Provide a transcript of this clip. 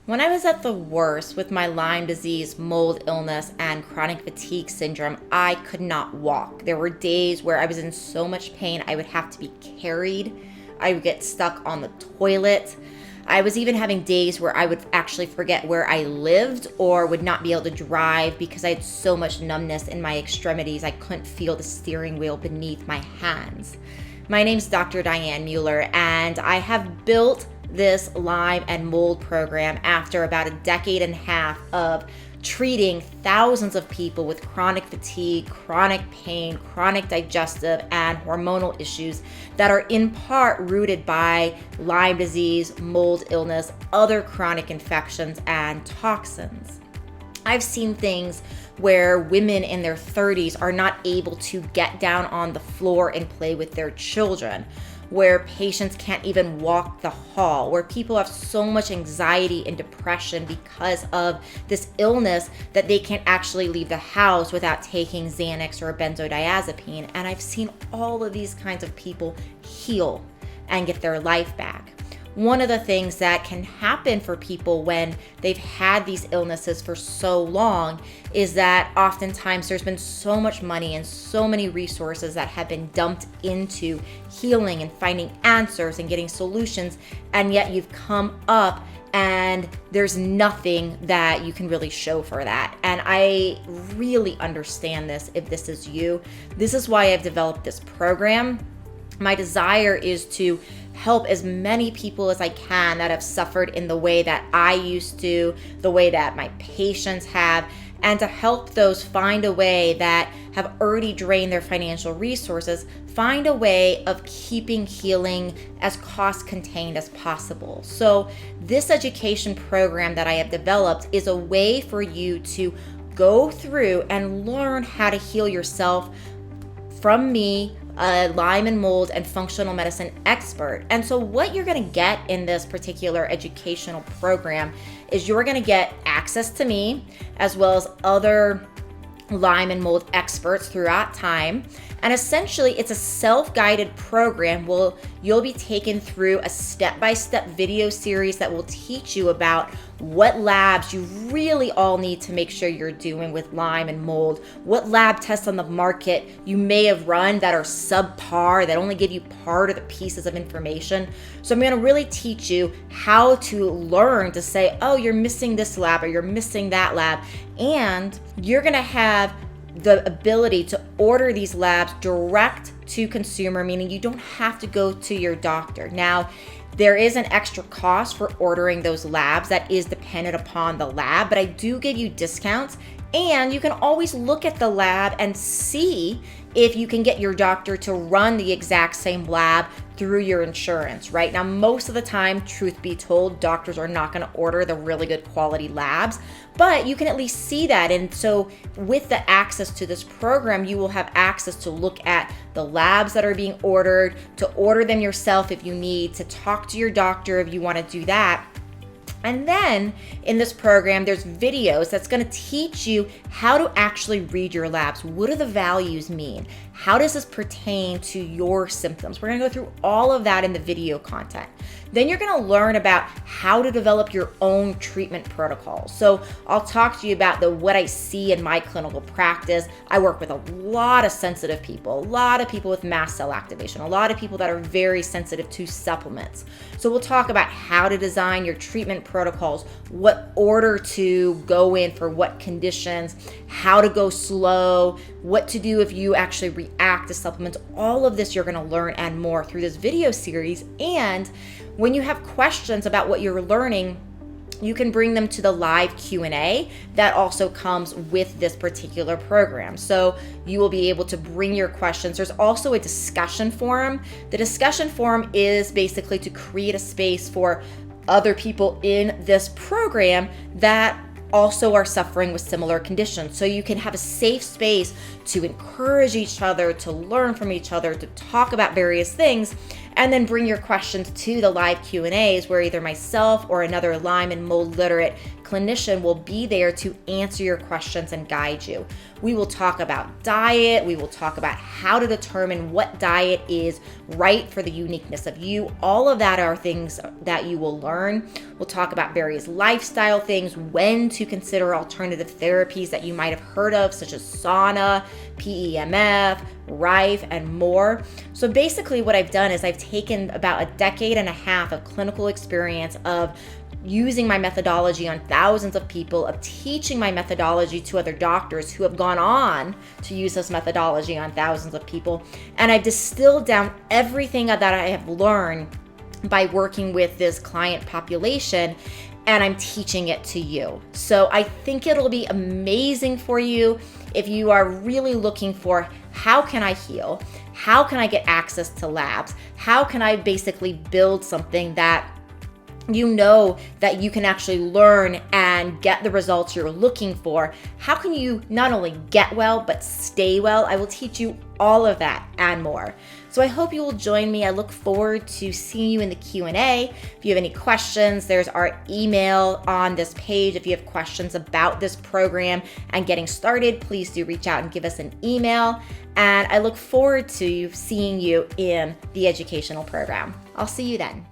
When I was at the worst with my Lyme disease, mold illness, and chronic fatigue syndrome, I could not walk. There were days where I was in so much pain, I would have to be carried. I would get stuck on the toilet. I was even having days where I would actually forget where I lived or would not be able to drive because I had so much numbness in my extremities. I couldn't feel the steering wheel beneath my hands. My name's Dr. Diane Mueller, and I have built this Lyme and mold program after about a decade and a half of treating thousands of people with chronic fatigue, chronic pain, chronic digestive, and hormonal issues that are in part rooted by Lyme disease, mold illness, other chronic infections, and toxins. I've seen things where women in their 30s are not able to get down on the floor and play with their children, where patients can't even walk the hall, where people have so much anxiety and depression because of this illness that they can't actually leave the house without taking Xanax or benzodiazepine. And I've seen all of these kinds of people heal and get their life back. One of the things that can happen for people when they've had these illnesses for so long is that oftentimes there's been so much money and so many resources that have been dumped into healing and finding answers and getting solutions, and yet you've come up and there's nothing that you can really show for that. And I really understand this if this is you. This is why I've developed this program. My desire is to help as many people as I can that have suffered in the way that I used to, the way that my patients have, and to help those find a way that have already drained their financial resources, find a way of keeping healing as cost contained as possible. So this education program that I have developed is a way for you to go through and learn how to heal yourself from me, a Lyme and mold and functional medicine expert. And so what you're going to get in this particular educational program is you're going to get access to me as well as other Lyme and mold experts throughout time. And essentially, it's a self-guided program where you'll be taken through a step-by-step video series that will teach you about what labs you really all need to make sure you're doing with Lyme and mold, what lab tests on the market you may have run that are subpar, that only give you part of the pieces of information. So I'm going to really teach you how to learn to say, oh, you're missing this lab or you're missing that lab. And you're going to have the ability to order these labs direct to consumer, meaning you don't have to go to your doctor. Now, there is an extra cost for ordering those labs that is dependent upon the lab, but I do give you discounts, and you can always look at the lab and see if you can get your doctor to run the exact same lab through your insurance, right? Now, most of the time, truth be told, doctors are not going to order the really good quality labs, but you can at least see that. And so with the access to this program, you will have access to look at the labs that are being ordered, to order them yourself if you need, to talk to your doctor if you want to do that. And then in this program, there's videos that's going to teach you how to actually read your labs. What do the values mean? How does this pertain to your symptoms? We're going to go through all of that in the video content. Then you're going to learn about how to develop your own treatment protocol. So I'll talk to you about what I see in my clinical practice. I work with a lot of sensitive people, a lot of people with mast cell activation, a lot of people that are very sensitive to supplements. So we'll talk about how to design your treatment protocols, what order to go in for what conditions, how to go slow, what to do if you actually react to supplements. All of this you're going to learn and more through this video series. And when you have questions about what you're learning, you can bring them to the live Q&A that also comes with this particular program. So you will be able to bring your questions. There's also a discussion forum. The discussion forum is basically to create a space for other people in this program that also are suffering with similar conditions. So you can have a safe space to encourage each other, to learn from each other, to talk about various things. and then bring your questions to the live Q&As where either myself or another Lyme and mold literate clinician will be there to answer your questions and guide you. We will talk about diet. We will talk about how to determine what diet is right for the uniqueness of you. All of that are things that you will learn. We'll talk about various lifestyle things, when to consider alternative therapies that you might have heard of, such as sauna, PEMF, Rife, and more. So basically what I've done is I've taken about a decade and a half of clinical experience of using my methodology on thousands of people, of teaching my methodology to other doctors who have gone on to use this methodology on thousands of people. And I've distilled down everything that I have learned by working with this client population, and I'm teaching it to you. So I think it'll be amazing for you if you are really looking for, how can I heal? How can I get access to labs? How can I basically build something that you know that you can actually learn and get the results you're looking for? How can you not only get well, but stay well? I will teach you all of that and more. So I hope you will join me. I look forward to seeing you in the Q&A. If you have any questions, there's our email on this page. If you have questions about this program and getting started, please do reach out and give us an email. And I look forward to seeing you in the educational program. I'll see you then.